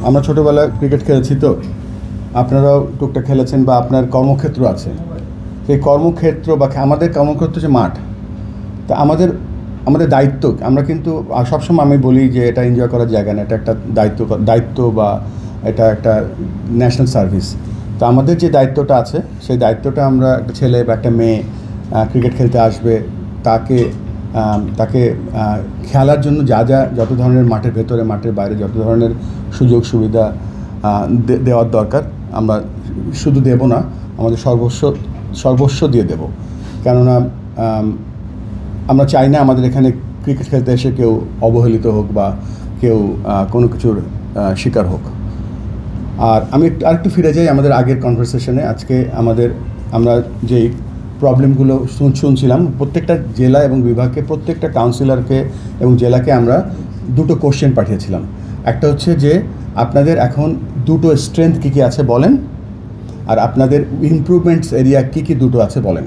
আমরা ছোটোবেলায় ক্রিকেট খেলেছি, তো আপনারাও টুকটাক খেলেছেন বা আপনার কর্মক্ষেত্র আছে। সেই কর্মক্ষেত্র বা আমাদের কর্মক্ষেত্র যে মাঠ, তা আমাদের আমাদের দায়িত্ব। আমরা কিন্তু সবসময় আমি বলি যে এটা এনজয় করার জায়গা না, এটা একটা দায়িত্ব বা এটা একটা ন্যাশনাল সার্ভিস। তো আমাদের যে দায়িত্বটা আছে সেই দায়িত্বটা আমরা একটা ছেলে বা একটা মেয়ে ক্রিকেট খেলতে আসবে, তাকে তাকে খেলার জন্য যত ধরনের মাঠের ভেতরে মাঠের বাইরে যত ধরনের সুযোগ সুবিধা দেওয়ার দরকার, আমরা শুধু দেব না, আমাদের সর্বস্ব দিয়ে দেব। কেননা আমরা চাই না আমাদের এখানে ক্রিকেট খেলতে এসে কেউ অবহেলিত হোক বা কেউ কোনো কিছুর শিকার হোক। আর আমি আরেকটু ফিরে যাই আমাদের আগের কনভারসেশনে। আজকে আমরা যেই প্রবলেমগুলো শুনছিলাম, প্রত্যেকটা জেলা এবং বিভাগকে, প্রত্যেকটা কাউন্সিলরকে এবং জেলাকে আমরা দুটো কোশ্চেন পাঠিয়েছিলাম। একটা হচ্ছে যে আপনাদের এখন দুটো স্ট্রেংথ কী কী আছে বলেন, আর আপনাদের ইমপ্রুভমেন্টস এরিয়া কী কী দুটো আছে বলেন।